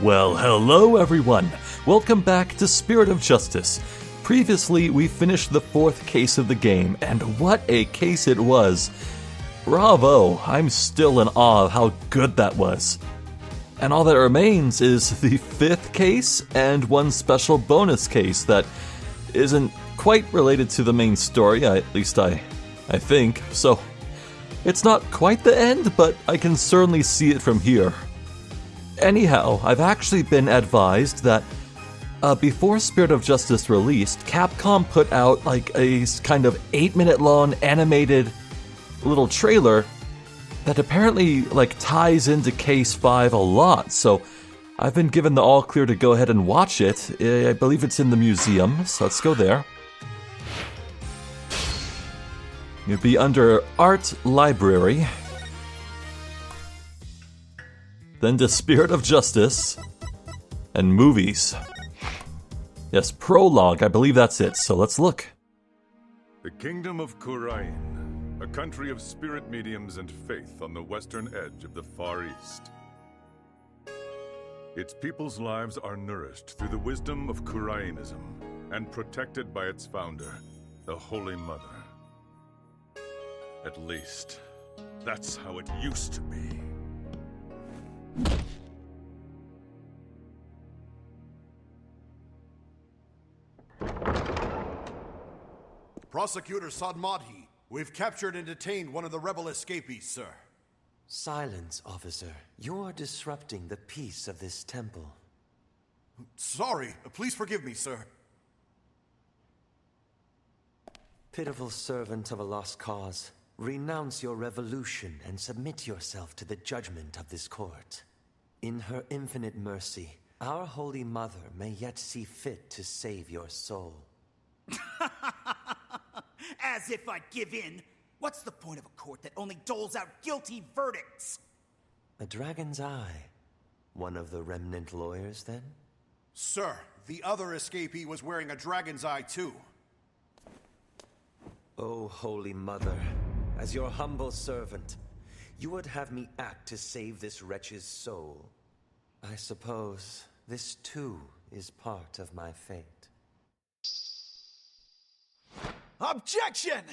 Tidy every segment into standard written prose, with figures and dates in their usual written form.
Well, hello everyone! Welcome back to Spirit of Justice. Previously, we finished the 4th case of the game, and what a case it was! Bravo! I'm still in awe of how good that was. And all that remains is the 5th case and one special bonus case that isn't quite related to the main story, at least I think. So, it's not quite the end, but I can certainly see it from here. Anyhow, I've actually been advised that before Spirit of Justice released, Capcom put out like a kind of 8-minute long animated little trailer that apparently like ties into Case 5 a lot. So I've been given the all clear to go ahead and watch it. I believe it's in the museum, so let's go there. It'd be under Art Library. Then to Spirit of Justice, and Movies. Yes, Prologue, I believe that's it, so let's look. The Kingdom of Khura'in, a country of spirit mediums and faith on the western edge of the Far East. Its people's lives are nourished through the wisdom of Khura'inism and protected by its founder, the Holy Mother. At least, that's how it used to be. Prosecutor Sadmadhi, we've captured and detained one of the rebel escapees, sir. Silence, officer. You're disrupting the peace of this temple. Sorry, please forgive me, sir. Pitiful servant of a lost cause, renounce your revolution and submit yourself to the judgment of this court. In her infinite mercy, our Holy Mother may yet see fit to save your soul. As if I'd give in. What's the point of a court that only doles out guilty verdicts? A dragon's eye. One of the remnant lawyers, then? Sir, the other escapee was wearing a dragon's eye, too. Oh, Holy Mother, as your humble servant, you would have me act to save this wretch's soul. I suppose this, too, is part of my fate. Objection!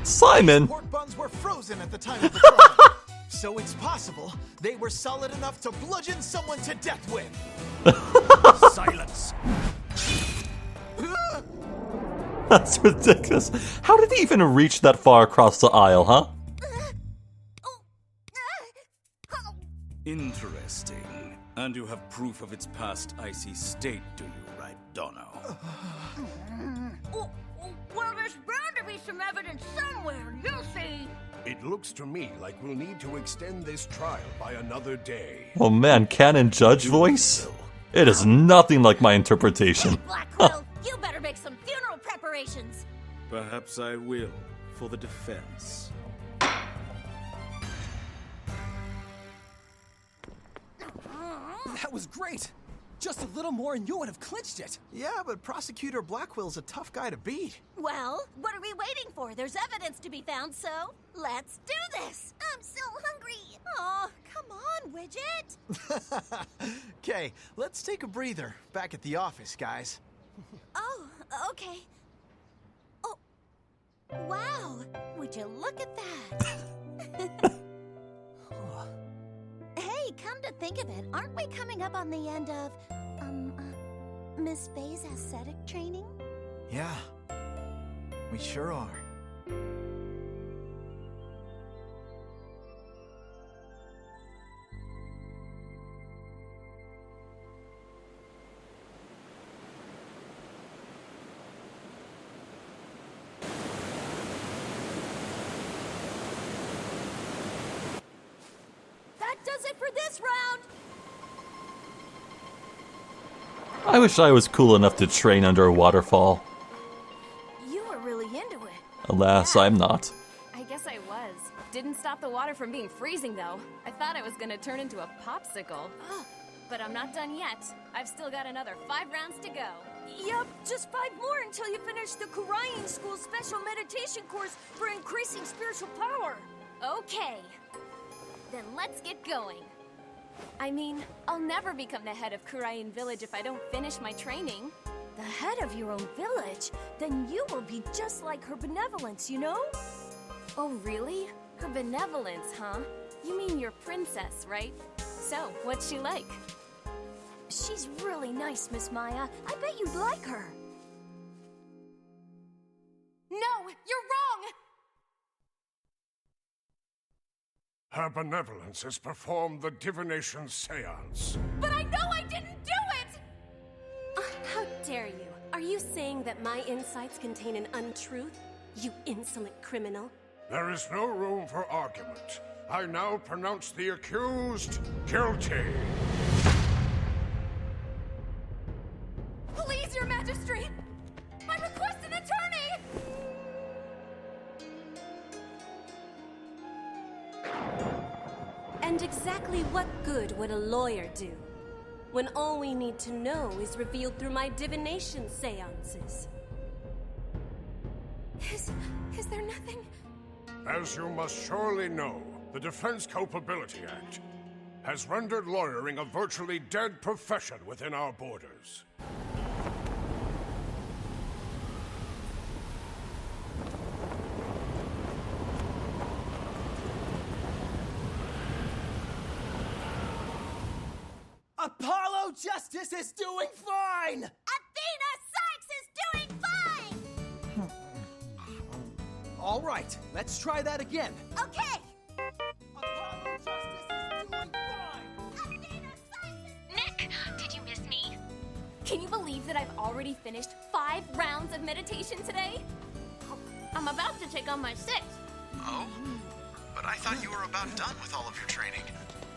Simon! Pork buns were frozen at the time of the crime, so it's possible they were solid enough to bludgeon someone to death with. Silence! That's ridiculous. How did he even reach that far across the aisle, huh? Interesting. And you have proof of its past icy state, do you, right, Dono? Well, there's bound to be some evidence somewhere, you'll see. It looks to me like we'll need to extend this trial by another day. Oh man, canon judge voice? It is nothing like my interpretation. Hey, Blackwell, you better make some funeral preparations. Perhaps I will, for the defense. That was great. Just a little more and you would have clinched it. Yeah, but Prosecutor Blackwell's a tough guy to beat. Well, what are we waiting for? There's evidence to be found, so let's do this. I'm so hungry. Oh, come on, Widget. Okay, let's take a breather. Back at the office, guys. Oh, okay. Oh, wow. Would you look at that? Hey, come to think of it, aren't we coming up on the end of, Miss Faye's ascetic training? Yeah, we sure are. That does it for this round! I wish I was cool enough to train under a waterfall. You were really into it. Alas, I'm not. I guess I was. Didn't stop the water from being freezing, though. I thought I was gonna turn into a popsicle. But I'm not done yet. I've still got another 5 rounds to go. Yep, just 5 more until you finish the Khura'in School Special Meditation course for increasing spiritual power. Okay. Then let's get going. I mean, I'll never become the head of Khura'in village if I don't finish my training. The head of your own village? Then you will be just like her benevolence, you know? Oh, really? Her benevolence, huh? You mean your princess, right? So, what's she like? She's really nice, Miss Maya. I bet you'd like her. No, you're wrong! Her benevolence has performed the divination seance. But I know I didn't do it! How dare you? Are you saying that my insights contain an untruth? You insolent criminal. There is no room for argument. I now pronounce the accused guilty. Please, Your Majesty! I request an attorney! And exactly what good would a lawyer do, when all we need to know is revealed through my divination seances? Is there nothing? As you must surely know, the Defense Culpability Act has rendered lawyering a virtually dead profession within our borders. Apollo Justice is doing fine! Athena Sykes is doing fine! All right, let's try that again. Okay! Apollo Justice is doing fine! Athena Sykes is... Nick, did you miss me? Can you believe that I've already finished 5 rounds of meditation today? I'm about to take on my 6th. Oh? But I thought you were about done with all of your training.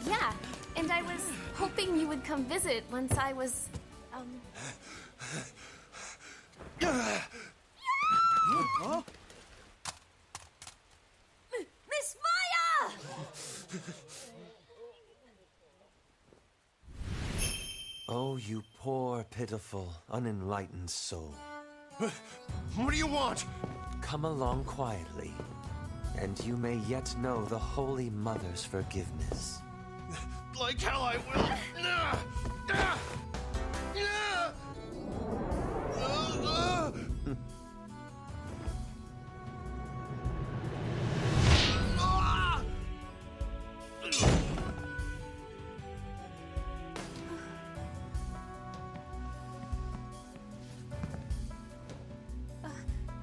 Yeah, and I was hoping you would come visit once I was, Huh? Miss Maya! Oh, you poor, pitiful, unenlightened soul. What do you want? Come along quietly, and you may yet know the Holy Mother's forgiveness. Like hell I will.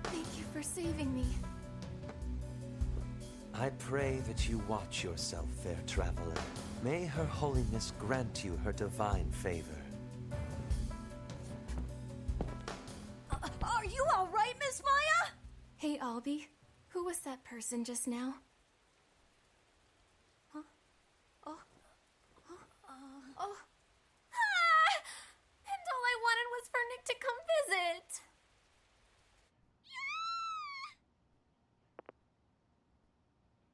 thank you for saving me. I pray that you watch yourself, fair traveler. May Her Holiness grant you her divine favor. Are you all right, Miss Maya? Hey, Albie, who was that person just now? Huh? Oh. Ah! And all I wanted was for Nick to come visit.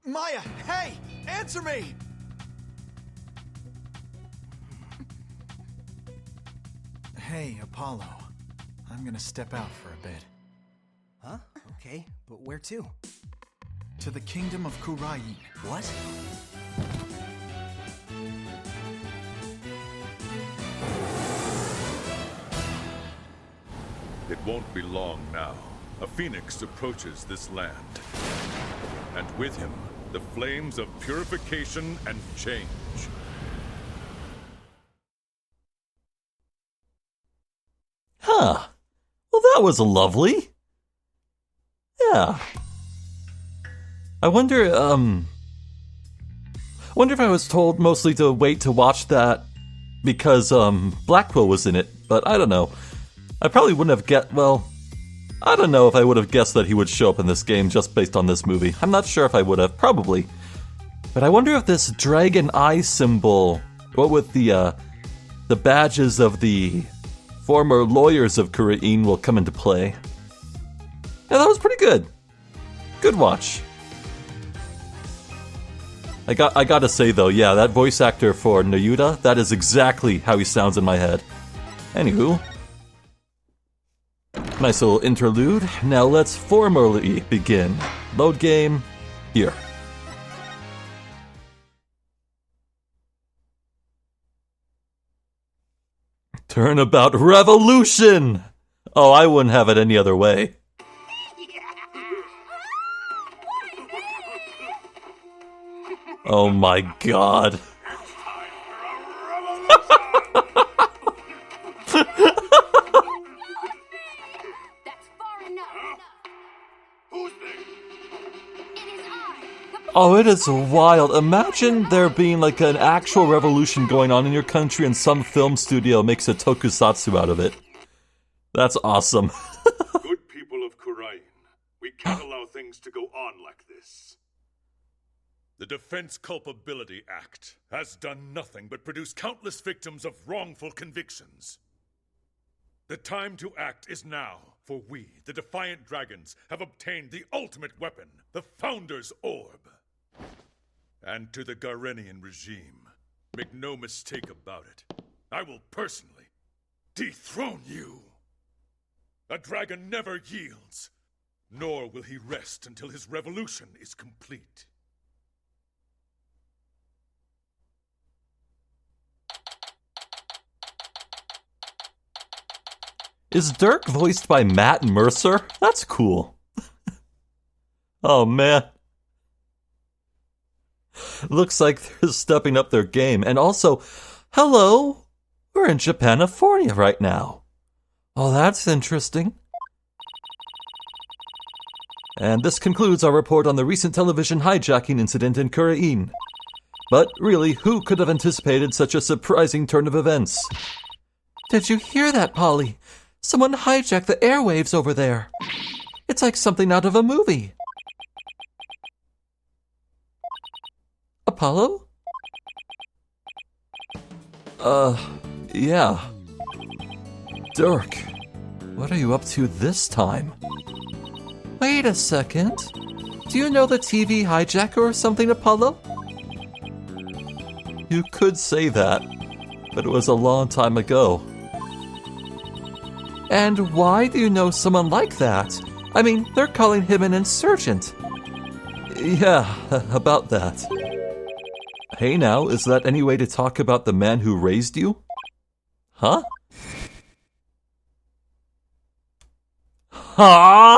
Maya, hey! Answer me! Hey, Apollo. I'm gonna step out for a bit. Huh? Okay, but where to? To the kingdom of Khura'in. What? It won't be long now. A phoenix approaches this land. And with him, the flames of purification and change. Huh. Well, that was lovely. Yeah. I wonder if I was told mostly to wait to watch that because, Blackwell was in it, but I don't know. I probably wouldn't have I don't know if I would have guessed that he would show up in this game just based on this movie. I'm not sure if I would have, probably. But I wonder if this dragon eye symbol, what with the badges of the former lawyers of Khura'in will come into play. Yeah, that was pretty good. Good watch. I gotta say though, yeah, that voice actor for Nayuta, that is exactly how he sounds in my head. Anywho. Nice little interlude. Now let's formally begin. Load game. Here. Turnabout revolution! Oh, I wouldn't have it any other way. Oh my god. Oh, it is wild. Imagine there being like an actual revolution going on in your country and some film studio makes a tokusatsu out of it. That's awesome. Good people of Khura'in, we can't allow things to go on like this. The Defense Culpability Act has done nothing but produce countless victims of wrongful convictions. The time to act is now, for we, the Defiant Dragons, have obtained the ultimate weapon, the Founder's Orb. And to the Garenian regime, make no mistake about it, I will personally dethrone you. A dragon never yields, nor will he rest until his revolution is complete. Is Dirk voiced by Matt Mercer? That's cool. Oh man. Looks like they're stepping up their game. And also, hello, we're in Japanifornia right now. Oh, that's interesting. And this concludes our report on the recent television hijacking incident in Khura'in. But really, who could have anticipated such a surprising turn of events? Did you hear that, Polly? Someone hijacked the airwaves over there. It's like something out of a movie. Apollo? Yeah. Dirk, what are you up to this time? Wait a second. Do you know the TV hijacker or something, Apollo? You could say that, but it was a long time ago. And why do you know someone like that? I mean, they're calling him an insurgent. Yeah, about that. Hey now, is that any way to talk about the man who raised you? Huh? Huh?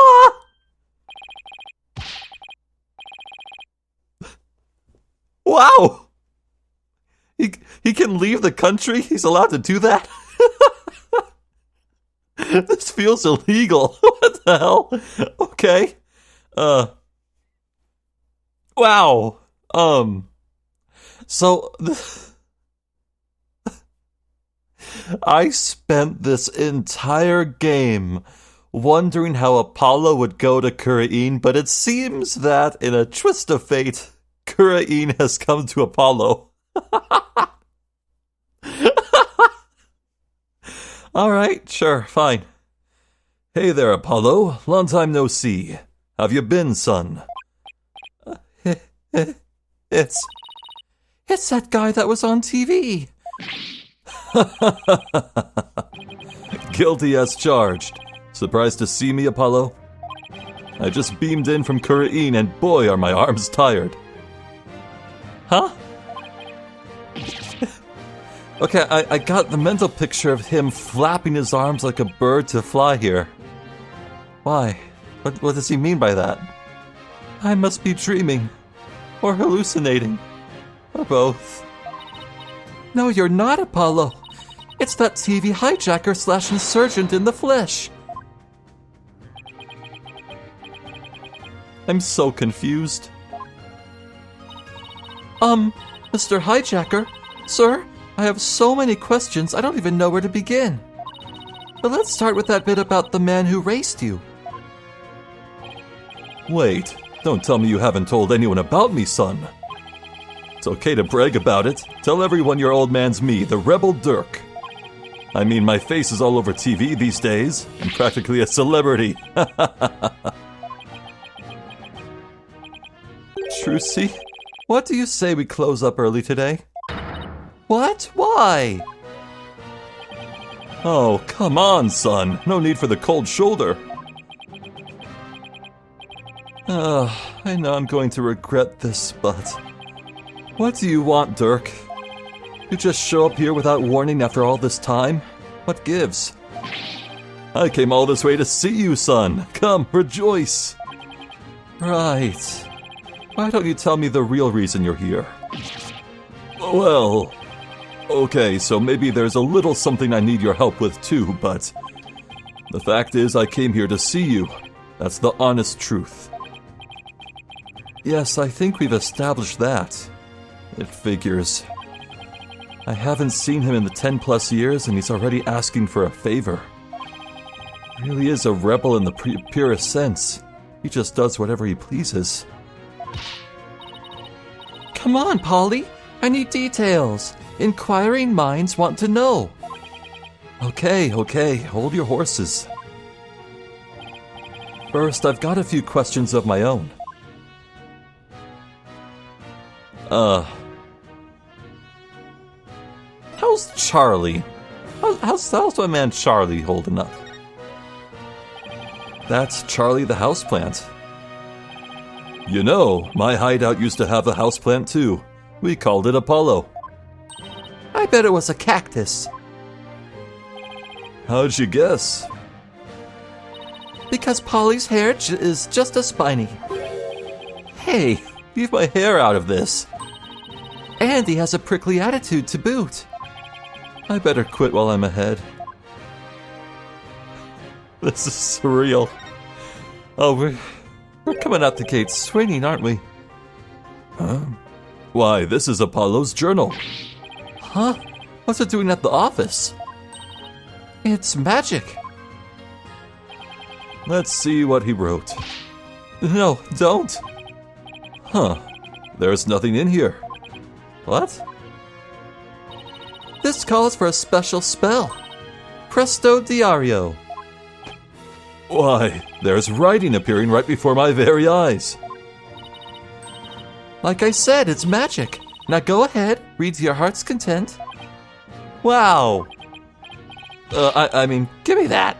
Wow! He can leave the country? He's allowed to do that? This feels illegal. What the hell? Okay. Wow. So I spent this entire game wondering how Apollo would go to Khura'in, but it seems that in a twist of fate, Khura'in has come to Apollo. Alright, sure, fine. Hey there, Apollo. Long time no see. Have you been, son? It's that guy that was on TV. Guilty as charged. Surprised to see me, Apollo? I just beamed in from Khura'in and boy are my arms tired. Huh? Okay, I got the mental picture of him flapping his arms like a bird to fly here. Why? What does he mean by that? I must be dreaming. Or hallucinating. Or both. No, you're not, Apollo. It's that TV hijacker / insurgent in the flesh. I'm so confused. Mr. Hijacker, sir, I have so many questions I don't even know where to begin. But let's start with that bit about the man who raised you. Wait, don't tell me you haven't told anyone about me, son. It's okay to brag about it. Tell everyone your old man's me, the rebel Dirk. I mean, my face is all over TV these days. I'm practically a celebrity. Trucy, what do you say we close up early today? What? Why? Oh, come on, son. No need for the cold shoulder. I know I'm going to regret this, but... What do you want, Dirk? You just show up here without warning after all this time? What gives? I came all this way to see you, son. Come, rejoice. Right. Why don't you tell me the real reason you're here? Well, okay, so maybe there's a little something I need your help with too, but the fact is I came here to see you. That's the honest truth. Yes, I think we've established that. It figures. I haven't seen him in the 10+ years and he's already asking for a favor. Really is a rebel in the purest sense. He just does whatever he pleases. Come on, Polly. I need details. Inquiring minds want to know. Okay, hold your horses. First, I've got a few questions of my own. How's Charlie? How's my man Charlie holding up? That's Charlie the houseplant. You know, my hideout used to have a houseplant too. We called it Apollo. I bet it was a cactus. How'd you guess? Because Polly's hair is just as spiny. Hey, leave my hair out of this. And he has a prickly attitude to boot. I better quit while I'm ahead. This is surreal. Oh, we're coming out the gate swinging, aren't we? Huh? Why, this is Apollo's journal. Huh? What's it doing at the office? It's magic. Let's see what he wrote. No, don't. Huh. There's nothing in here. What? This calls for a special spell. Presto Diario. Why, there's writing appearing right before my very eyes. Like I said, it's magic. Now go ahead, read to your heart's content. Wow. I mean, give me that.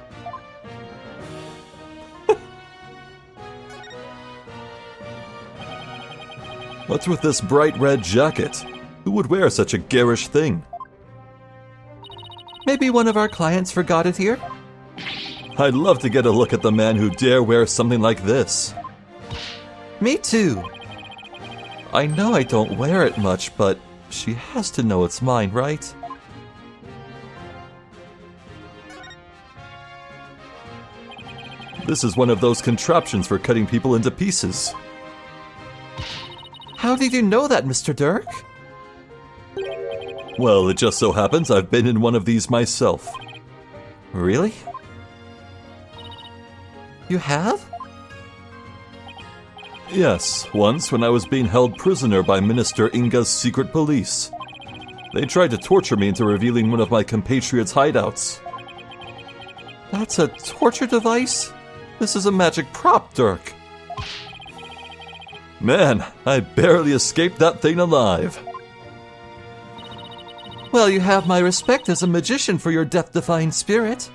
What's with this bright red jacket? Who would wear such a garish thing? Maybe one of our clients forgot it here? I'd love to get a look at the man who dare wear something like this. Me too. I know I don't wear it much, but she has to know it's mine, right? This is one of those contraptions for cutting people into pieces. How did you know that, Mr. Dirk? Well, it just so happens I've been in one of these myself. Really? You have? Yes, once when I was being held prisoner by Minister Inga's secret police. They tried to torture me into revealing one of my compatriots' hideouts. That's a torture device? This is a magic prop, Dirk. Man, I barely escaped that thing alive. Well, you have my respect as a magician for your death-defying spirit.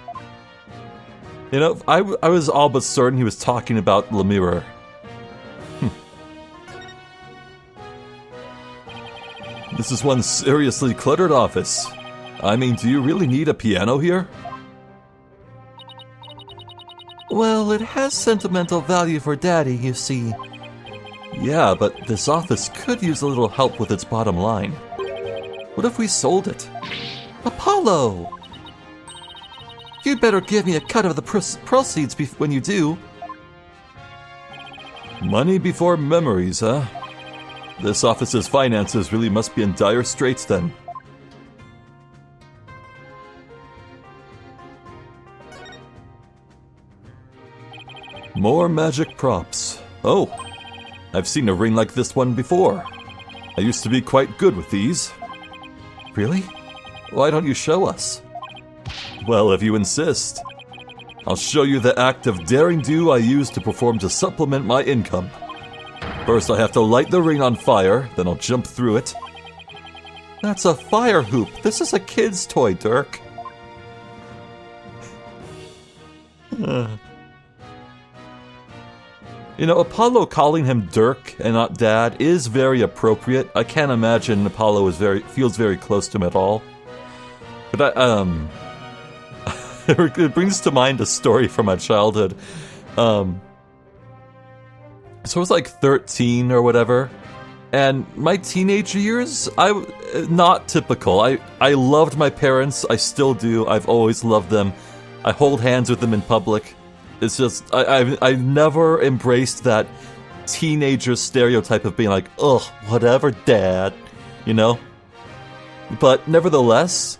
You know, I was all but certain he was talking about Lemire. This is one seriously cluttered office. I mean, do you really need a piano here? Well, it has sentimental value for Daddy, you see. Yeah, but this office could use a little help with its bottom line. What if we sold it? Apollo! You'd better give me a cut of the proceeds when you do. Money before memories, huh? This office's finances really must be in dire straits then. More magic props. Oh, I've seen a ring like this one before. I used to be quite good with these. Really? Why don't you show us? Well, if you insist. I'll show you the act of daring do I use to perform to supplement my income. First I have to light the ring on fire, then I'll jump through it. That's a fire hoop. This is a kid's toy, Dirk. You know, Apollo calling him Dirk and not Dad is very appropriate. I can't imagine Apollo feels very close to him at all. But it brings to mind a story from my childhood. So I was like 13 or whatever, and my teenage years, not typical. I loved my parents, I still do, I've always loved them. I hold hands with them in public. It's just, I never embraced that teenager stereotype of being like, ugh, whatever, dad, you know? But nevertheless,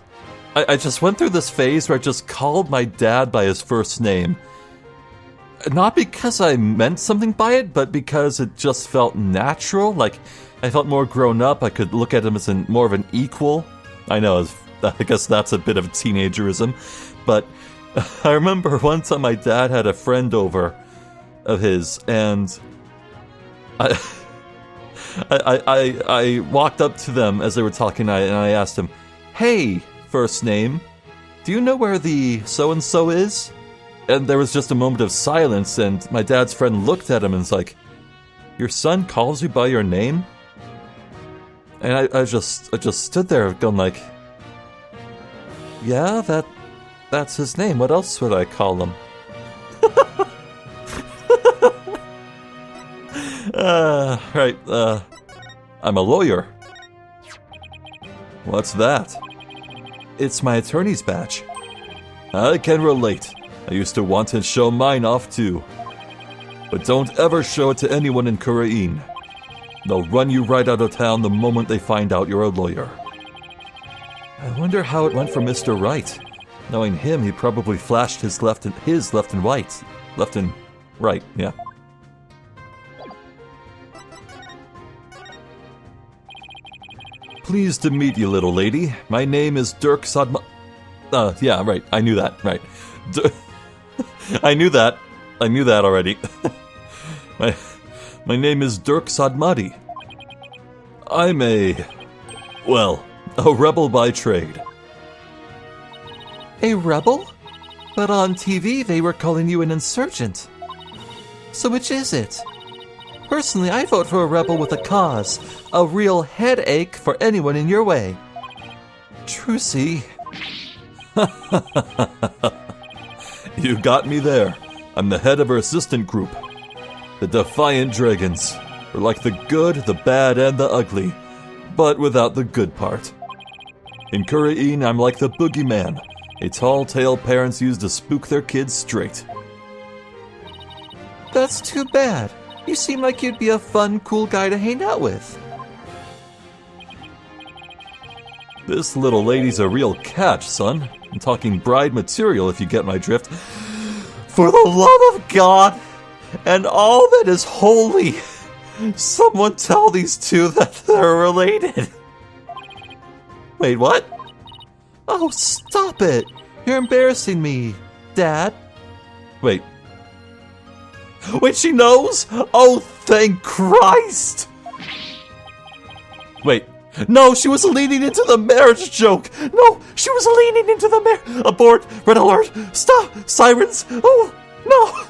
I just went through this phase where I just called my dad by his first name. Not because I meant something by it, but because it just felt natural. Like, I felt more grown up. I could look at him as more of an equal. I know, I guess that's a bit of teenagerism. But I remember one time my dad had a friend over of his, and I walked up to them as they were talking, and I asked him, "Hey, first name, do you know where the so-and-so is?" And there was just a moment of silence, and my dad's friend looked at him and was like, "Your son calls you by your name?" And I just stood there going like, "Yeah, that's his name. What else would I call him?" Right, I'm a lawyer. What's that? It's my attorney's badge. I can relate. I used to want to show mine off too. But don't ever show it to anyone in Khura'in. They'll run you right out of town the moment they find out you're a lawyer. I wonder how it went for Mr. Wright. Knowing him, he probably flashed his left and right. Left and right, yeah. Pleased to meet you, little lady. My name is Dirk Sadma... yeah, right. I knew that, right. I knew that already. My name is Dirk Sadmadi. I'm a rebel by trade. A rebel? But on TV they were calling you an insurgent. So which is it? Personally, I vote for a rebel with a cause. A real headache for anyone in your way. Trucy. You got me there. I'm the head of our assistant group. The Defiant Dragons. We're like the good, the bad, and the ugly, but without the good part. In Khura'in, I'm like the boogeyman, a tall tale parents use to spook their kids straight. That's too bad. You seem like you'd be a fun, cool guy to hang out with. This little lady's a real catch, son. I'm talking bride material, if you get my drift. For the love of God and all that is holy, someone tell these two that they're related. Wait, what? Oh, stop it. You're embarrassing me, Dad. Wait, she knows? Oh, thank Christ. Wait. No, she was leaning into the marriage joke. No, she was leaning into the Abort. Red alert. Stop. Sirens. Oh, no.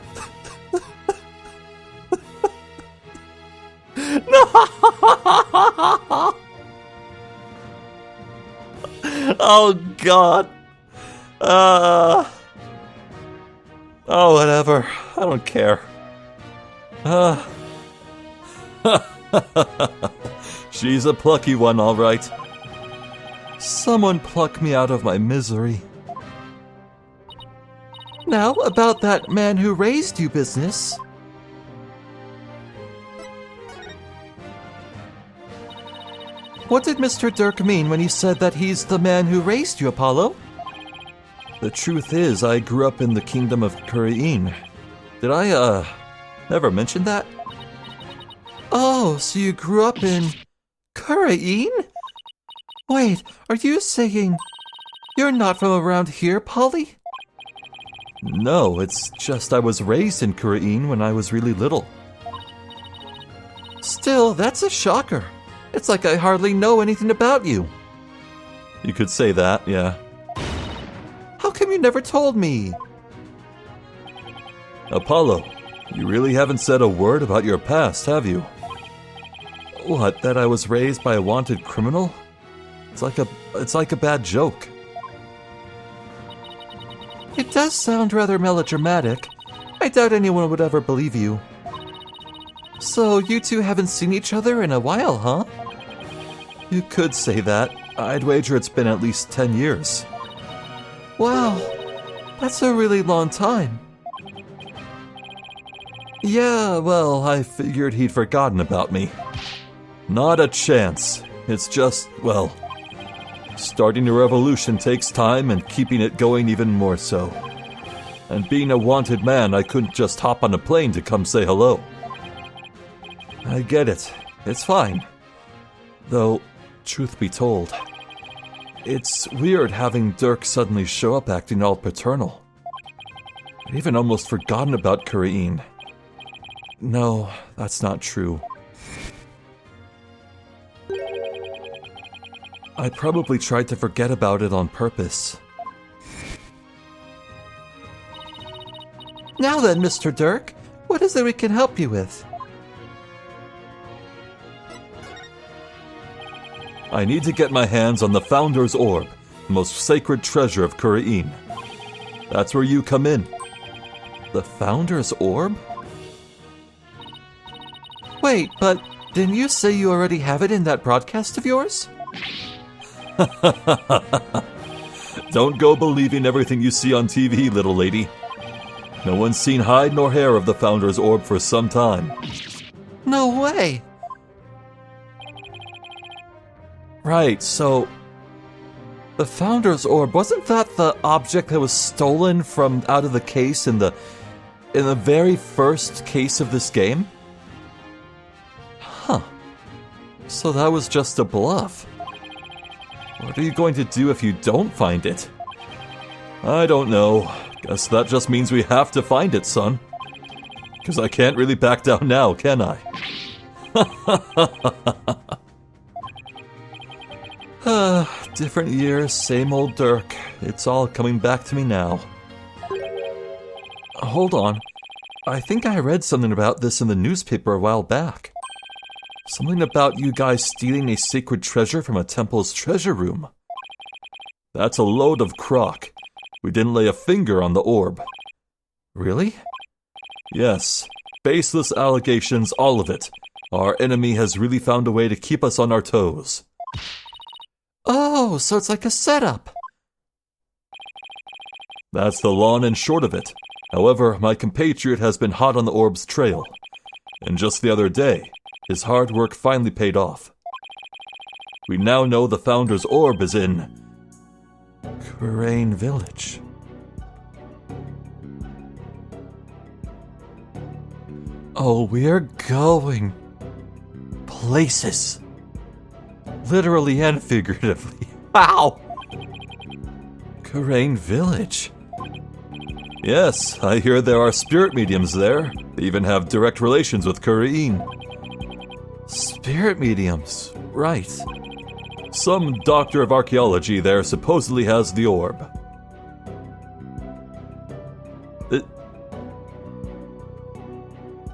No. Oh, God. Oh, whatever. I don't care. She's a plucky one, all right. Someone pluck me out of my misery. Now, about that man who raised you business. What did Mr. Dirk mean when he said that he's the man who raised you, Apollo? The truth is, I grew up in the kingdom of Khura'in. Did I, never mention that? Oh, so you grew up in Khura'in? Wait, are you saying you're not from around here, Polly? No, it's just I was raised in Khura'in when I was really little. Still, that's a shocker. It's like I hardly know anything about you. You could say that, yeah. How come you never told me? Apollo, you really haven't said a word about your past, have you? What, that I was raised by a wanted criminal? It's like a bad joke. It does sound rather melodramatic. I doubt anyone would ever believe you. So, you two haven't seen each other in a while, huh? You could say that. I'd wager it's been at least 10 years. Wow, that's a really long time. Yeah, well, I figured he'd forgotten about me. Not a chance. It's just, well, starting a revolution takes time and keeping it going even more so. And being a wanted man, I couldn't just hop on a plane to come say hello. I get it. It's fine. Though, truth be told, it's weird having Dirk suddenly show up acting all paternal. I'd even almost forgotten about Khura'in. No, that's not true. I probably tried to forget about it on purpose. Now then, Mr. Dirk, what is it we can help you with? I need to get my hands on the Founder's Orb, the most sacred treasure of Khura'in. That's where you come in. The Founder's Orb? Wait, but didn't you say you already have it in that broadcast of yours? Don't go believing everything you see on TV, little lady. No one's seen hide nor hair of the Founder's Orb for some time. No way! Right, so... the Founder's Orb, wasn't that the object that was stolen from out of the case in the very first case of this game? Huh. So that was just a bluff. What are you going to do if you don't find it? I don't know. Guess that just means we have to find it, son. Because I can't really back down now, can I? Different years, same old Dirk. It's all coming back to me now. Hold on. I think I read something about this in the newspaper a while back. Something about you guys stealing a sacred treasure from a temple's treasure room. That's a load of crock. We didn't lay a finger on the orb. Really? Yes. Baseless allegations, all of it. Our enemy has really found a way to keep us on our toes. Oh, so it's like a setup. That's the long and short of it. However, my compatriot has been hot on the orb's trail. And just the other day, his hard work finally paid off. We now know the Founder's Orb is in... Kurain Village. Oh, we're going... places. Literally and figuratively. Wow! Kurain Village. Yes, I hear there are spirit mediums there. They even have direct relations with Khura'in. Spirit mediums, right. Some doctor of archaeology there supposedly has the orb.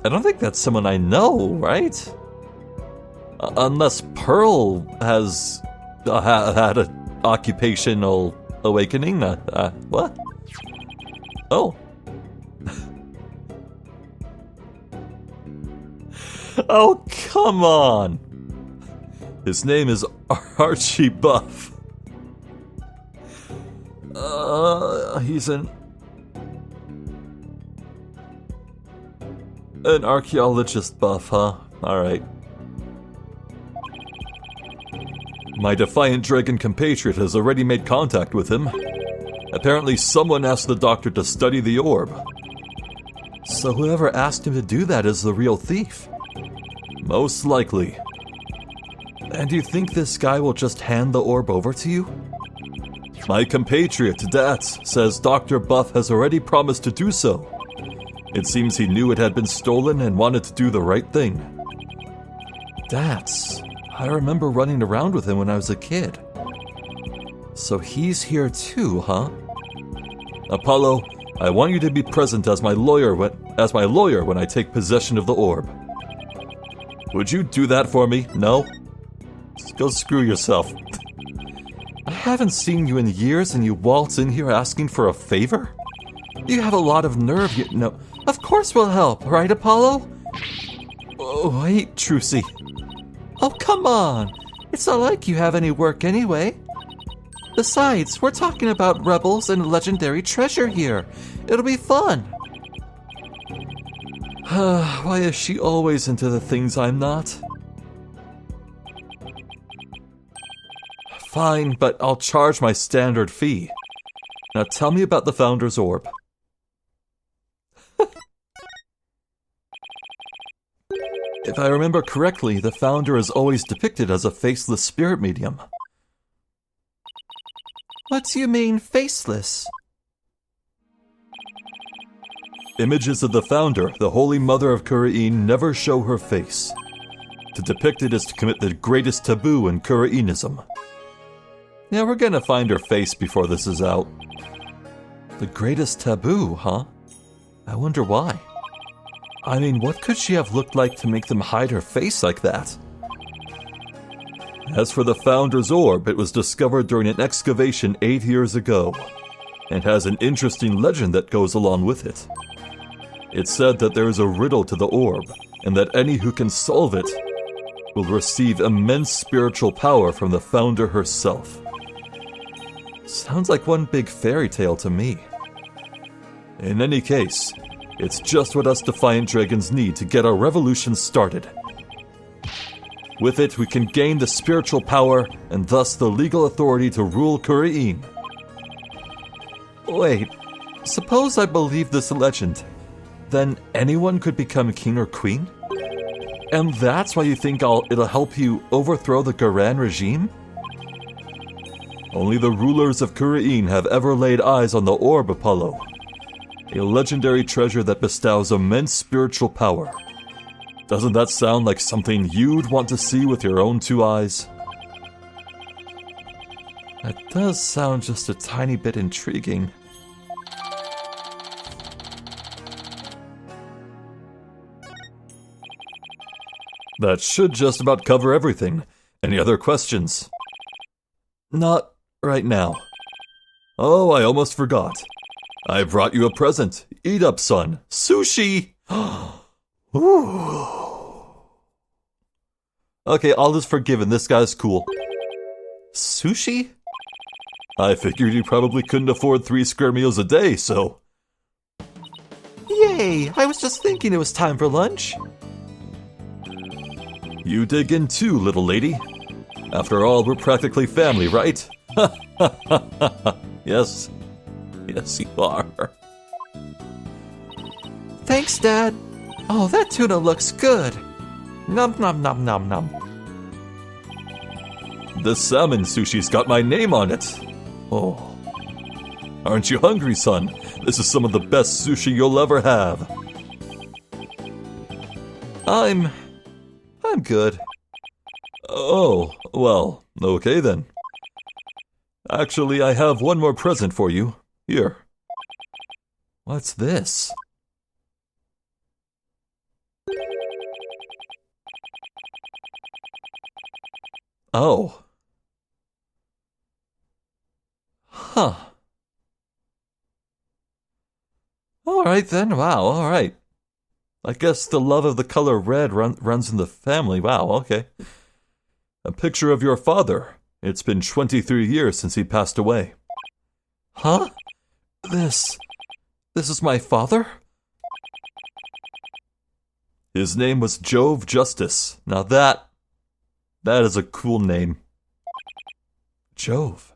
I don't think that's someone I know, right? Unless Pearl has had an occupational awakening. What? Oh. Oh, come on! His name is Archie Buff. He's an archaeologist buff, huh? Alright. My defiant dragon compatriot has already made contact with him. Apparently someone asked the doctor to study the orb. So whoever asked him to do that is the real thief. Most likely. And do you think this guy will just hand the orb over to you? My compatriot, Dats, says Dr. Buff has already promised to do so. It seems he knew it had been stolen and wanted to do the right thing. Dats, I remember running around with him when I was a kid. So he's here too, huh? Apollo, I want you to be present as my lawyer when I take possession of the orb. Would you do that for me? No? Just go screw yourself. I haven't seen you in years and you waltz in here asking for a favor? You have a lot of nerve, you know. Of course we'll help, right, Apollo? Oh, wait, Trucy. Oh, come on. It's not like you have any work anyway. Besides, we're talking about rebels and legendary treasure here. It'll be fun. Why is she always into the things I'm not? Fine, but I'll charge my standard fee. Now tell me about the Founder's Orb. If I remember correctly, the Founder is always depicted as a faceless spirit medium. What do you mean, faceless? Images of the Founder, the Holy Mother of Khura'in, never show her face. To depict it is to commit the greatest taboo in Khura'inism. Yeah, we're gonna find her face before this is out. The greatest taboo, huh? I wonder why. I mean, what could she have looked like to make them hide her face like that? As for the Founder's Orb, it was discovered during an excavation 8 years ago, and has an interesting legend that goes along with it. It's said that there is a riddle to the orb, and that any who can solve it will receive immense spiritual power from the Founder herself. Sounds like one big fairy tale to me. In any case, it's just what us Defiant Dragons need to get our revolution started. With it, we can gain the spiritual power, and thus the legal authority to rule Khura'in. Wait, suppose I believe this legend. Then anyone could become king or queen? And that's why you think it'll help you overthrow the Khura'in regime? Only the rulers of Khura'in have ever laid eyes on the Orb, Apollo. A legendary treasure that bestows immense spiritual power. Doesn't that sound like something you'd want to see with your own 2 eyes? That does sound just a tiny bit intriguing. That should just about cover everything. Any other questions? Not right now. Oh, I almost forgot. I brought you a present. Eat up, son. Sushi! Ooh. Okay, all is forgiven. This guy's cool. Sushi? I figured you probably couldn't afford 3 square meals a day, so... Yay! I was just thinking it was time for lunch. You dig in too, little lady. After all, we're practically family, right? Yes. Yes, you are. Thanks, Dad. Oh, that tuna looks good. Nom nom nom nom nom. The salmon sushi's got my name on it. Oh. Aren't you hungry, son? This is some of the best sushi you'll ever have. I'm good. Oh, well, okay then. Actually, I have one more present for you. Here. What's this? Oh. Huh. Alright then, wow, alright. I guess the love of the color red runs in the family, wow, okay. A picture of your father. It's been 23 years since he passed away. Huh? This is my father? His name was Jove Justice. Now that is a cool name. Jove.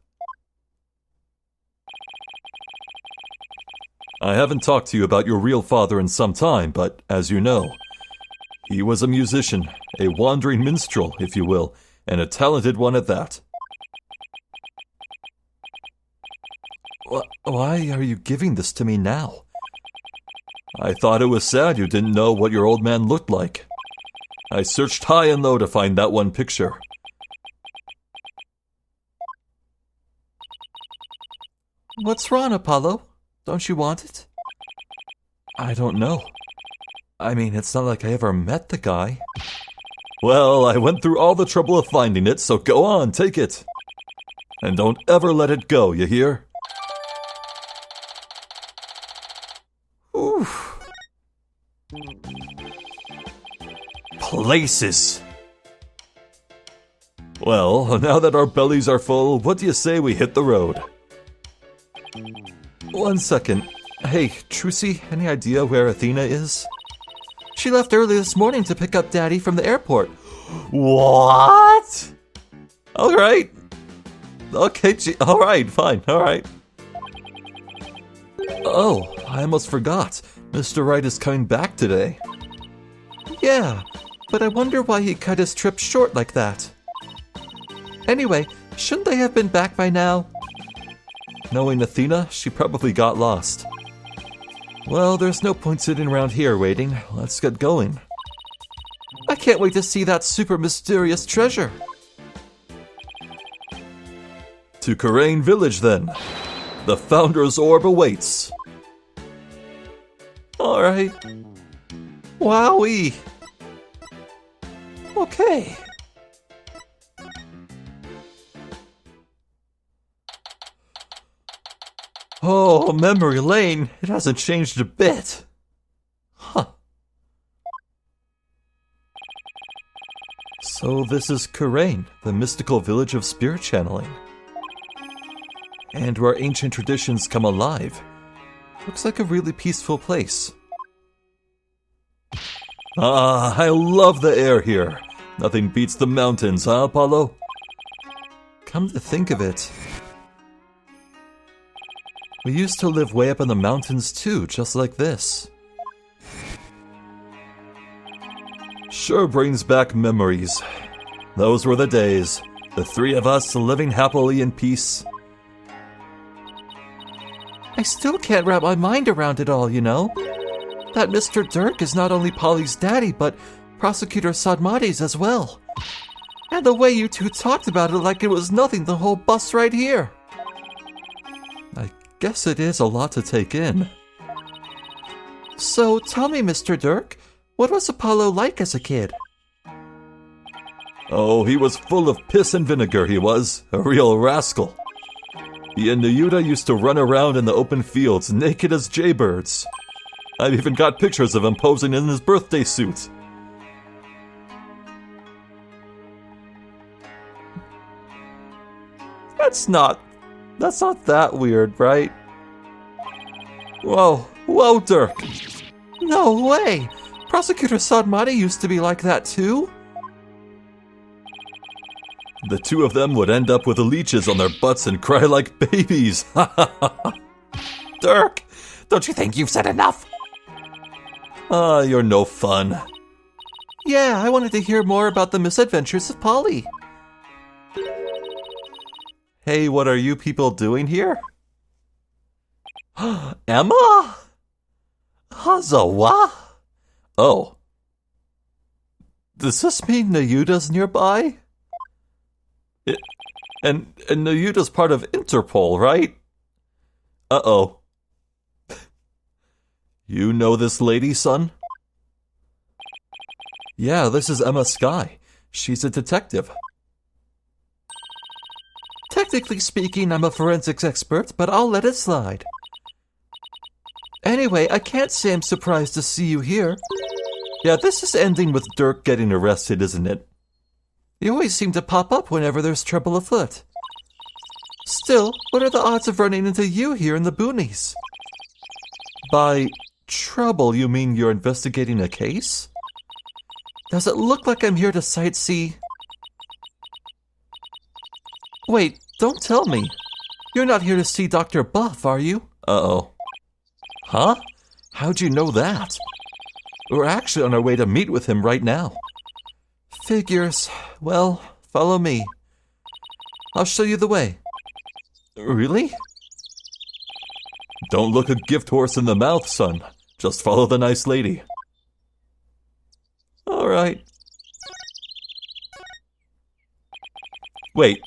I haven't talked to you about your real father in some time, but as you know, he was a musician, a wandering minstrel, if you will, and a talented one at that. Why are you giving this to me now? I thought it was sad you didn't know what your old man looked like. I searched high and low to find that one picture. What's wrong, Apollo? Don't you want it? I don't know. I mean, it's not like I ever met the guy. Well, I went through all the trouble of finding it, so go on, take it. And don't ever let it go, you hear? Places! Well, now that our bellies are full, what do you say we hit the road? 1 second. Hey, Trucy, any idea where Athena is? She left early this morning to pick up Daddy from the airport. What? Alright. Okay, alright, fine, alright. Oh, I almost forgot. Mr. Wright is coming back today. Yeah, but I wonder why he cut his trip short like that. Anyway, shouldn't they have been back by now? Knowing Athena, she probably got lost. Well, there's no point sitting around here waiting. Let's get going. I can't wait to see that super mysterious treasure. To Khura'in village, then. The Founder's Orb awaits. Alright. Wowee. Okay. Oh, memory lane. It hasn't changed a bit. Huh. So this is Kurain, the mystical village of spirit channeling. And where ancient traditions come alive. Looks like a really peaceful place. Ah, I love the air here. Nothing beats the mountains, huh, Apollo? Come to think of it, we used to live way up in the mountains too, just like this. Sure brings back memories. Those were the days. The three of us living happily in peace. I still can't wrap my mind around it all, you know? That Mr. Dirk is not only Polly's daddy, but Prosecutor Sadmati's as well. And the way you two talked about it like it was nothing the whole bus right here. I guess it is a lot to take in. So tell me, Mr. Dirk, what was Apollo like as a kid? Oh, he was full of piss and vinegar, he was. A real rascal. He and Nayuta used to run around in the open fields, naked as jaybirds. I've even got pictures of him posing in his birthday suit. That's not that weird, right? Whoa, Dirk. No way! Prosecutor Sadmati used to be like that too? The two of them would end up with leeches on their butts and cry like babies. Dirk, don't you think you've said enough? Ah, you're no fun. Yeah, I wanted to hear more about the misadventures of Polly. Hey, what are you people doing here? Emma? Hazawa? Oh. Does this mean Nayuta's nearby? And Nayuta's part of Interpol, right? Uh-oh. You know this lady, son? Yeah, this is Emma Skye. She's a detective. Technically speaking, I'm a forensics expert, but I'll let it slide. Anyway, I can't say I'm surprised to see you here. Yeah, this is ending with Dirk getting arrested, isn't it? You always seem to pop up whenever there's trouble afoot. Still, what are the odds of running into you here in the boonies? By trouble, you mean you're investigating a case? Does it look like I'm here to sightsee? Wait, don't tell me. You're not here to see Dr. Buff, are you? Uh-oh. Huh? How'd you know that? We're actually on our way to meet with him right now. Figures. Well, follow me. I'll show you the way. Really? Don't look a gift horse in the mouth, son. Just follow the nice lady. Alright. Wait,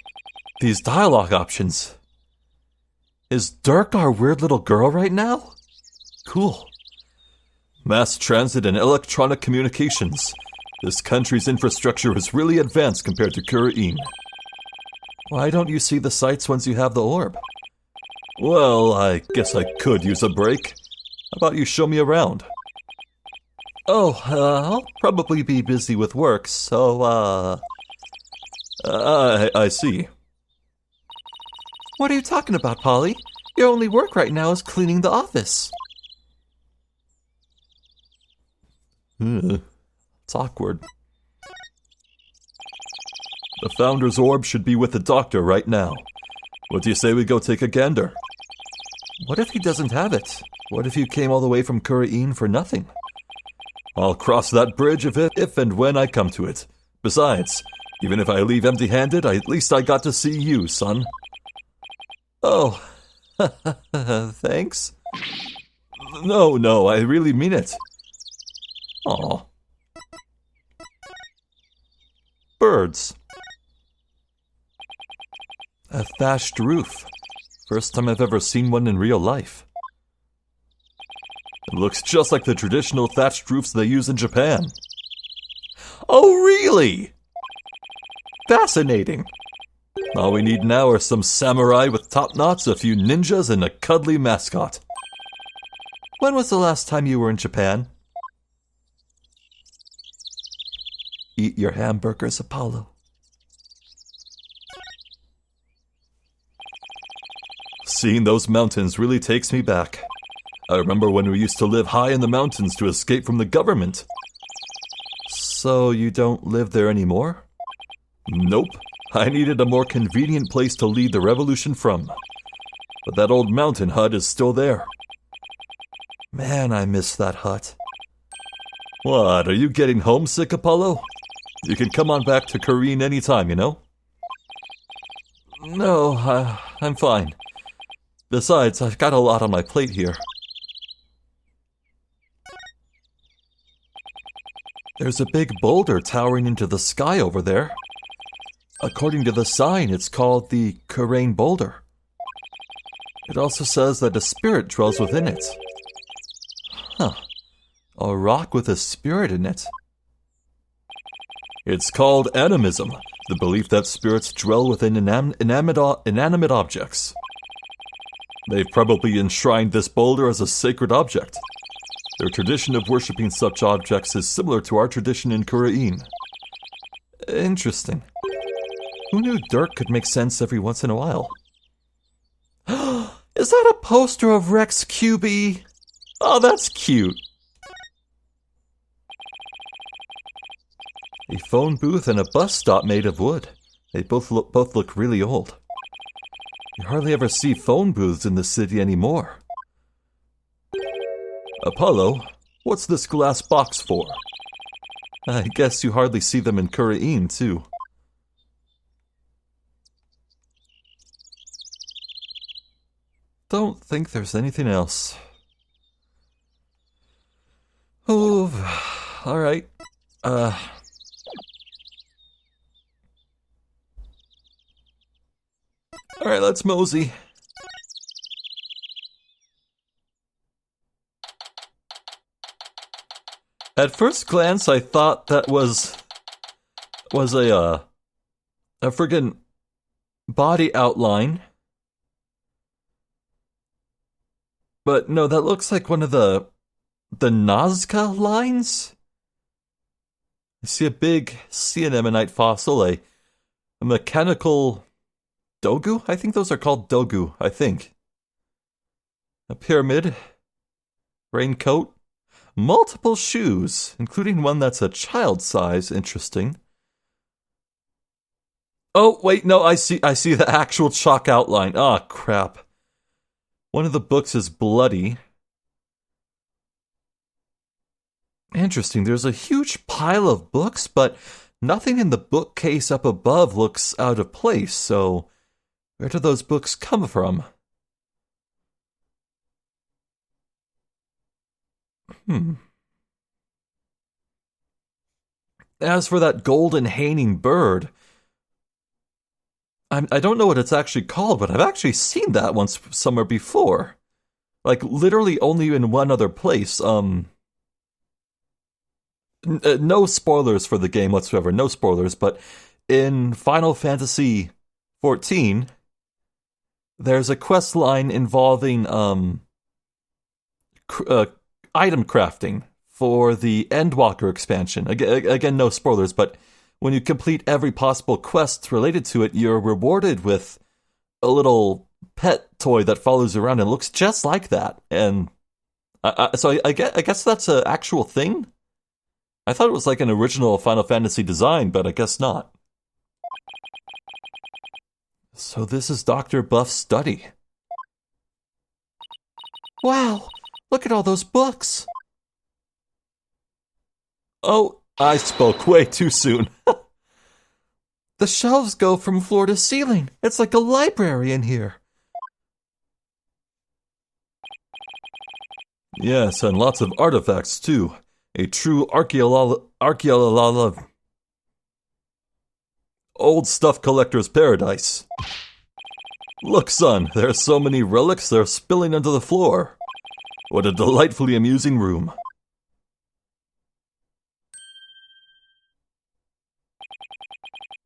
these dialogue options. Is Dirk our weird little girl right now? Cool. Mass transit and electronic communications. This country's infrastructure is really advanced compared to Khura'in. Why don't you see the sights once you have the orb? Well, I guess I could use a break. How about you show me around? Oh, I'll probably be busy with work, so, I see. What are you talking about, Polly? Your only work right now is cleaning the office. It's awkward. The Founder's Orb should be with the doctor right now. What do you say we go take a gander? What if he doesn't have it? What if you came all the way from Khura'in for nothing? I'll cross that bridge if and when I come to it. Besides, even if I leave empty-handed, at least I got to see you, son. Oh, thanks. No, I really mean it. Aw. Birds. A thatched roof. First time I've ever seen one in real life. It looks just like the traditional thatched roofs they use in Japan. Oh, really? Fascinating. All we need now are some samurai with top knots, a few ninjas, and a cuddly mascot. When was the last time you were in Japan? Eat your hamburgers, Apollo. Seeing those mountains really takes me back. I remember when we used to live high in the mountains to escape from the government. So you don't live there anymore? Nope. I needed a more convenient place to lead the revolution from. But that old mountain hut is still there. Man, I miss that hut. What, are you getting homesick, Apollo? You can come on back to Khura'in anytime, you know? No, I'm fine. Besides, I've got a lot on my plate here. There's a big boulder towering into the sky over there. According to the sign, it's called the Kurain boulder. It also says that a spirit dwells within it. Huh. A rock with a spirit in it. It's called animism, the belief that spirits dwell within inanimate objects. They've probably enshrined this boulder as a sacred object. Their tradition of worshipping such objects is similar to our tradition in Khura'in. Interesting. Who knew dirt could make sense every once in a while? Is that a poster of Rex QB? Oh, that's cute. A phone booth and a bus stop made of wood. They both look really old. You hardly ever see phone booths in the city anymore. Apollo, what's this glass box for? I guess you hardly see them in Khura'in, too. Don't think there's anything else. Oh, alright. Alright, let's mosey. At first glance, I thought that was a friggin' body outline. But no, that looks like one of the Nazca lines? I see a big sea anemonite fossil, a mechanical dogu? I think those are called dogu, I think. A pyramid. Raincoat. Multiple shoes, including one that's a child size. Interesting. Oh, wait, no, I see the actual chalk outline. Ah, crap. One of the books is bloody. Interesting, there's a huge pile of books, but nothing in the bookcase up above looks out of place, so where do those books come from? As for that golden hanging bird, I don't know what it's actually called, but I've actually seen that once somewhere before. Like, literally only in one other place. No spoilers for the game whatsoever, no spoilers, but in Final Fantasy XIV, there's a quest line involving item crafting for the Endwalker expansion. Again, no spoilers, but when you complete every possible quest related to it, you're rewarded with a little pet toy that follows you around and looks just like that. And so I guess that's an actual thing? I thought it was like an original Final Fantasy design, but I guess not. So this is Dr. Buff's study. Wow, look at all those books. Oh, I spoke way too soon. The shelves go from floor to ceiling. It's like a library in here. Yes, and lots of artifacts, too. A true old stuff collector's paradise. Look, son, there are so many relics they're spilling onto the floor. What a delightfully amusing room.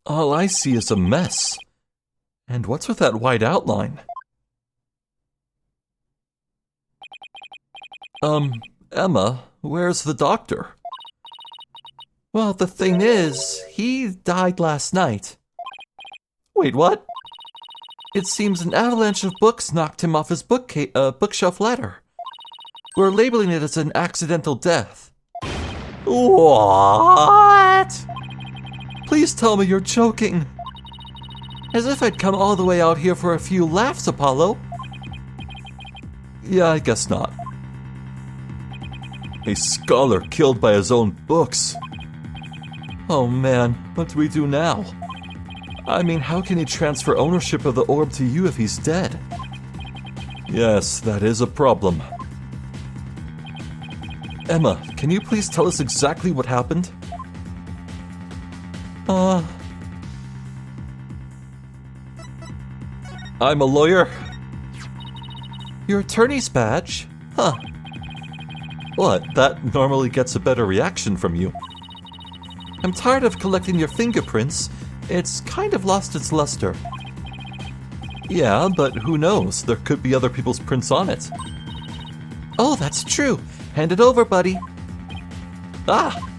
All I see is a mess. And what's with that white outline? Emma, where's the doctor? Well, the thing is, he died last night. Wait, what? It seems an avalanche of books knocked him off his bookshelf ladder. We're labeling it as an accidental death. What? Please tell me you're joking. As if I'd come all the way out here for a few laughs, Apollo. Yeah, I guess not. A scholar killed by his own books. Oh man, what do we do now? I mean, how can he transfer ownership of the orb to you if he's dead? Yes, that is a problem. Emma, can you please tell us exactly what happened? I'm a lawyer. Your attorney's badge? Huh. What? That normally gets a better reaction from you. I'm tired of collecting your fingerprints. It's kind of lost its luster. Yeah, but who knows? There could be other people's prints on it. Oh, that's true. Hand it over, buddy. Ah!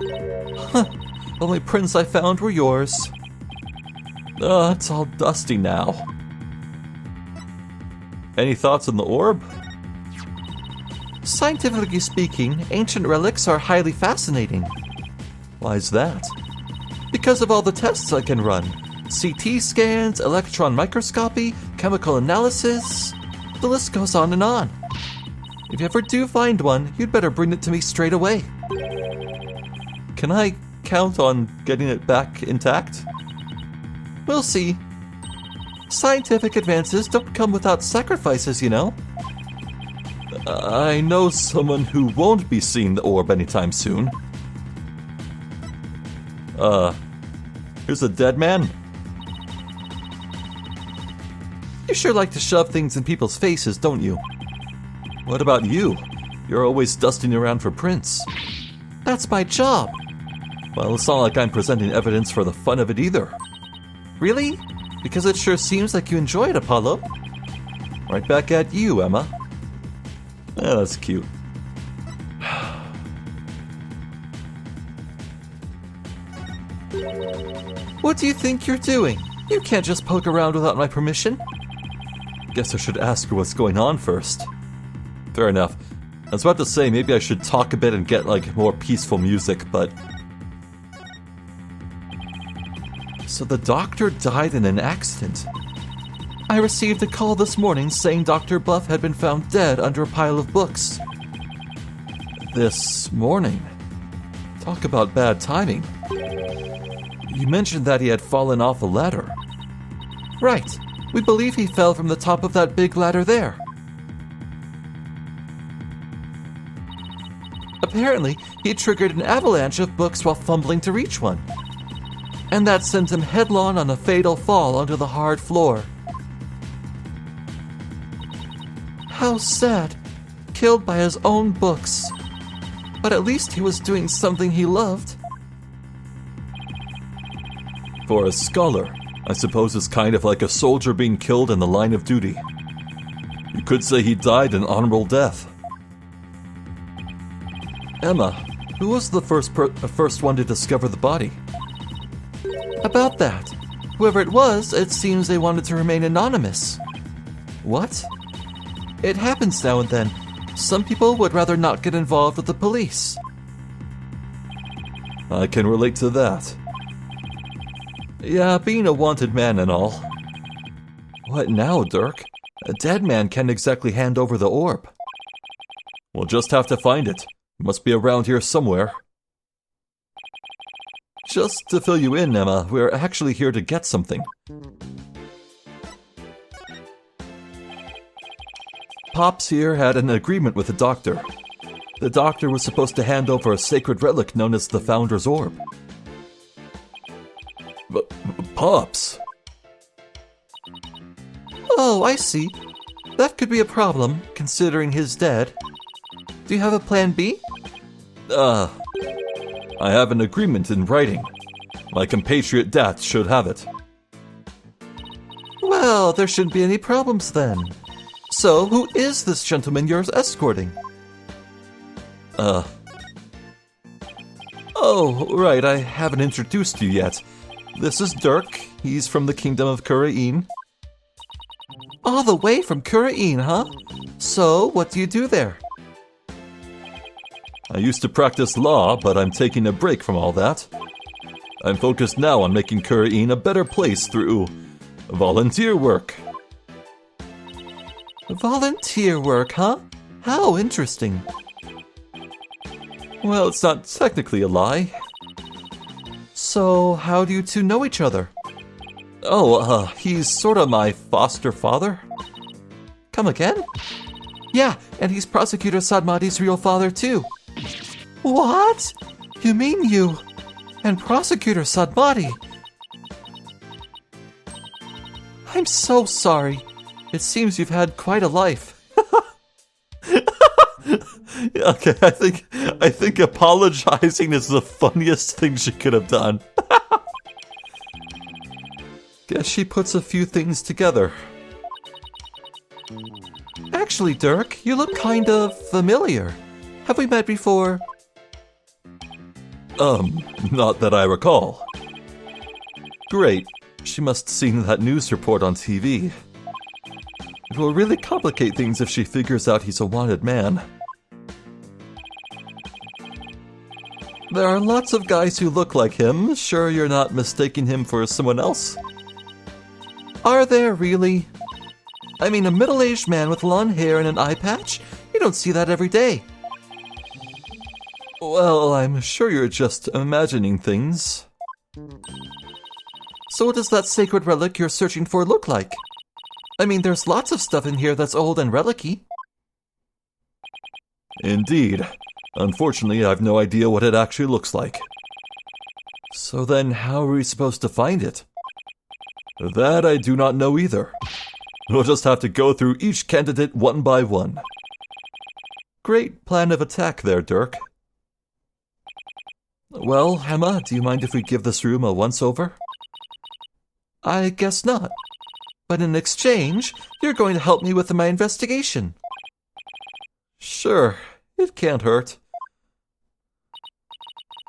Huh. Only prints I found were yours. It's all dusty now. Any thoughts on the orb? Scientifically speaking, ancient relics are highly fascinating. Why is that? Because of all the tests I can run. CT scans, electron microscopy, chemical analysis. The list goes on and on. If you ever do find one, you'd better bring it to me straight away. Can I count on getting it back intact? We'll see. Scientific advances don't come without sacrifices, you know. I know someone who won't be seeing the orb anytime soon. Here's a dead man. You sure like to shove things in people's faces, don't you? What about you? You're always dusting around for prints. That's my job. Well, it's not like I'm presenting evidence for the fun of it either. Really? Because it sure seems like you enjoy it, Apollo. Right back at you, Emma. That's cute. What do you think you're doing? You can't just poke around without my permission. Guess I should ask her what's going on first. Fair enough. I was about to say maybe I should talk a bit and get like more peaceful music, but... So the doctor died in an accident. I received a call this morning saying Dr. Buff had been found dead under a pile of books. This morning? Talk about bad timing. You mentioned that he had fallen off a ladder. Right. We believe he fell from the top of that big ladder there. Apparently, he triggered an avalanche of books while fumbling to reach one. And that sent him headlong on a fatal fall onto the hard floor. How sad. Killed by his own books. But at least he was doing something he loved. For a scholar, I suppose it's kind of like a soldier being killed in the line of duty. You could say he died an honorable death. Emma, who was the first one to discover the body? About that. Whoever it was, it seems they wanted to remain anonymous. What? It happens now and then. Some people would rather not get involved with the police. I can relate to that. Yeah, being a wanted man and all. What now, Dirk? A dead man can't exactly hand over the orb. We'll just have to find it. It must be around here somewhere. Just to fill you in, Emma, we're actually here to get something. Pops here had an agreement with the doctor. The doctor was supposed to hand over a sacred relic known as the Founder's Orb. Pops? Oh, I see. That could be a problem, considering he's dead. Do you have a plan B? I have an agreement in writing. My compatriot Dat should have it. Well, there shouldn't be any problems then. So, who is this gentleman you're escorting? Oh, right, I haven't introduced you yet. This is Dirk. He's from the kingdom of Khura'in. All the way from Khura'in, huh? So, what do you do there? I used to practice law, but I'm taking a break from all that. I'm focused now on making Khura'in a better place through volunteer work. Volunteer work, huh? How interesting. Well, it's not technically a lie. So, how do you two know each other? Oh, he's sort of my foster father. Come again? Yeah, and he's Prosecutor Sadmati's real father too. What? You mean you and Prosecutor Sadmati? I'm so sorry. It seems you've had quite a life. Okay, I think apologizing is the funniest thing she could have done. Guess she puts a few things together. Actually, Dirk, you look kind of familiar. Have we met before? Not that I recall. Great. She must have seen that news report on TV. It will really complicate things if she figures out he's a wanted man. There are lots of guys who look like him. Sure you're not mistaking him for someone else? Are there really? I mean, a middle-aged man with long hair and an eye patch? You don't see that every day. Well, I'm sure you're just imagining things. So what does that sacred relic you're searching for look like? I mean, there's lots of stuff in here that's old and relic-y. Indeed. Unfortunately, I've no idea what it actually looks like. So then, how are we supposed to find it? That I do not know either. We'll just have to go through each candidate one by one. Great plan of attack there, Dirk. Well, Emma, do you mind if we give this room a once-over? I guess not. But in exchange, you're going to help me with my investigation. Sure, it can't hurt.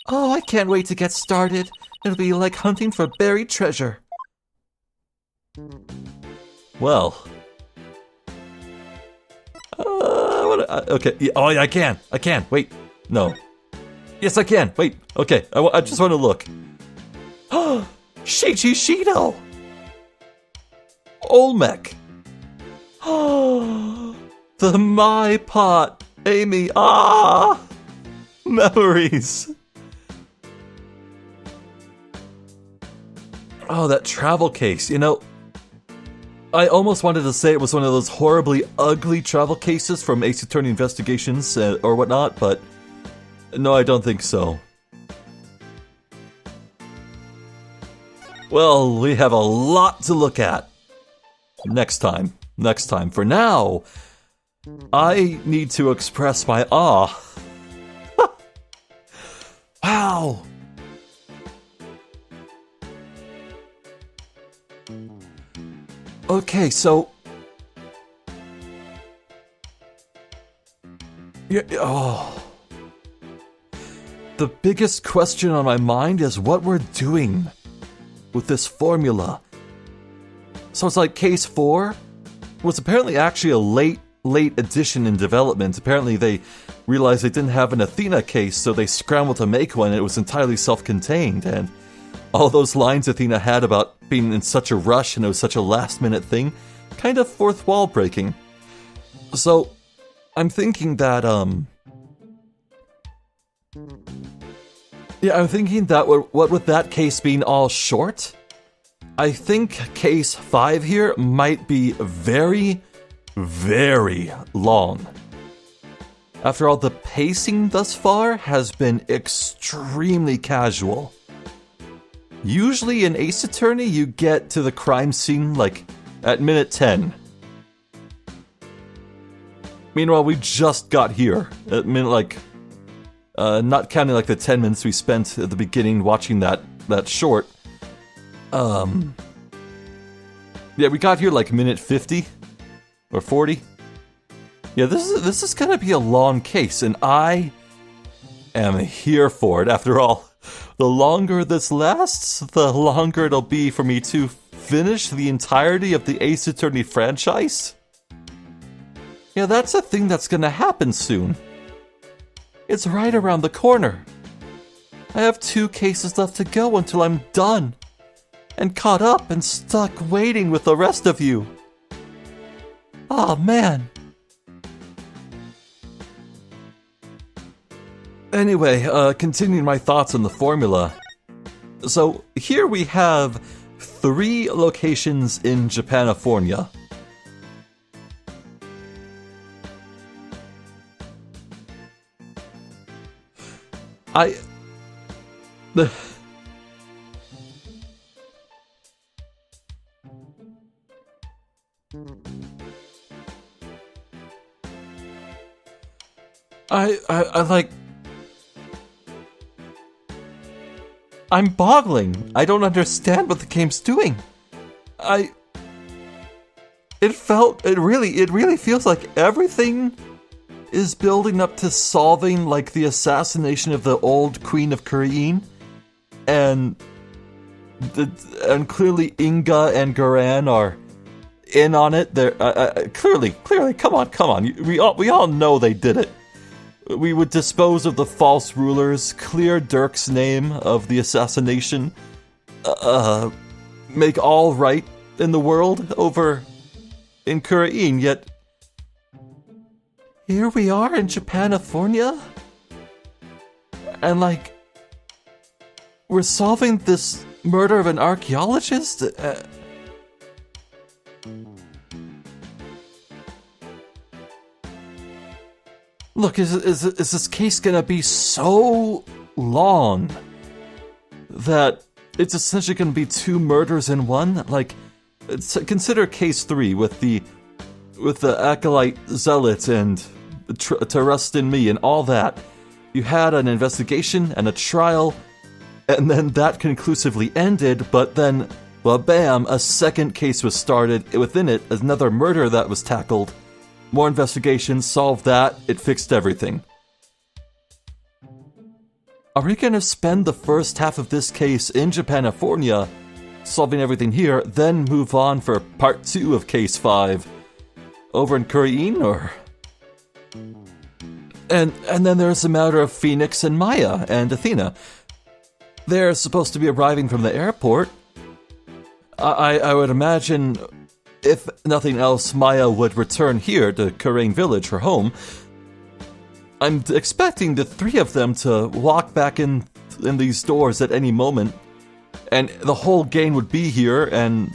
Oh, I can't wait to get started. It'll be like hunting for buried treasure. Well. Okay. Oh, yeah, I can. Wait. No. Yes, I can. Wait. Okay. I just want to look. Shichi Shido! Olmec. The My Pot. Amy. Memories. Oh, that travel case. You know, I almost wanted to say it was one of those horribly ugly travel cases from Ace Attorney Investigations or whatnot, but no, I don't think so. Well, we have a lot to look at. Next time. For now, I need to express my awe. Wow! Okay, so Yeah, oh. The biggest question on my mind is what we're doing with this formula. So it's like case 4 was apparently actually a late addition in development. Apparently they realized they didn't have an Athena case, so they scrambled to make one, and it was entirely self-contained. And all those lines Athena had about being in such a rush and it was such a last-minute thing, kind of fourth wall breaking. So I'm thinking that, I'm thinking that what with that case being all short, I think case 5 here might be very, very long. After all, the pacing thus far has been extremely casual. Usually in Ace Attorney, you get to the crime scene like at minute 10. Meanwhile, we just got here at minute not counting like the 10 minutes we spent at the beginning watching that short. Yeah, we got here like minute 50 or 40. Yeah, this is gonna be a long case, and I am here for it. After all, the longer this lasts, the longer it'll be for me to finish the entirety of the Ace Attorney franchise. Yeah, that's a thing that's gonna happen soon. It's right around the corner. I have 2 cases left to go until I'm done and caught up and stuck waiting with the rest of you. Oh man. Anyway, continuing my thoughts on the formula. So here we have 3 locations in Japanifornia. I'm boggling. I don't understand what the game's doing. It really feels like everything is building up to solving like the assassination of the old Queen of Khura'in, and clearly Inga and Khura'in are in on it. They're clearly. Come on. We all know they did it. We would dispose of the false rulers, clear Dirk's name of the assassination, make all right in the world over in Khura'in, yet here we are in Japanifornia, and we're solving this murder of an archaeologist? Look, is this case gonna be so long that it's essentially gonna be 2 murders in one? Consider case 3 with the acolyte zealot and trust in me and all that. You had an investigation and a trial, and then that conclusively ended, but then, well, bam, a second case was started. Within it, another murder that was tackled. More investigation, solved that, it fixed everything. Are we gonna spend the first half of this case in Japanifornia, solving everything here, then move on for part 2 of case 5 over in Khura'in, or? And then there's the matter of Phoenix and Maya and Athena. They're supposed to be arriving from the airport. I would imagine, if nothing else, Maya would return here to Khurain Village, her home. I'm expecting the 3 of them to walk back in these doors at any moment, and the whole gang would be here, and...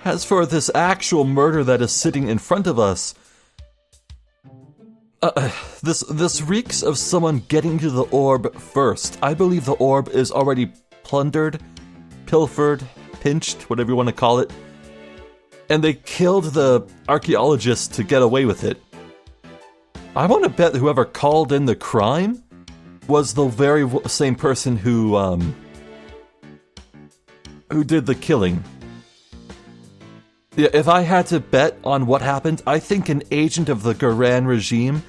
As for this actual murder that is sitting in front of us, this reeks of someone getting to the orb first. I believe the orb is already plundered, pilfered, pinched, whatever you want to call it, and they killed the archaeologist to get away with it. I want to bet whoever called in the crime was the very same person who who did the killing. Yeah, if I had to bet on what happened, I think an agent of the Khura'in regime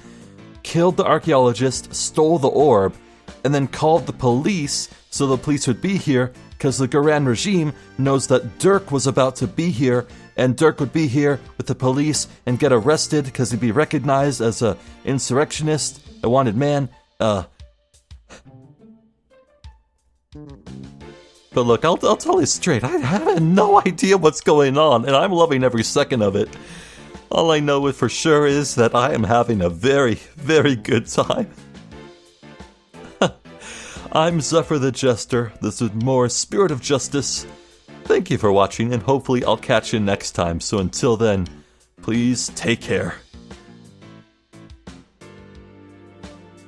killed the archaeologist, stole the orb, and then called the police so the police would be here, because the Khura'in regime knows that Dirk was about to be here, and Dirk would be here with the police and get arrested because he'd be recognized as a insurrectionist, a wanted man. But look, I'll tell you straight, I have no idea what's going on, and I'm loving every second of it. All I know for sure is that I am having a very, very good time. I'm Zephyr the Jester. This is more Spirit of Justice. Thank you for watching, and hopefully I'll catch you next time. So until then, please take care.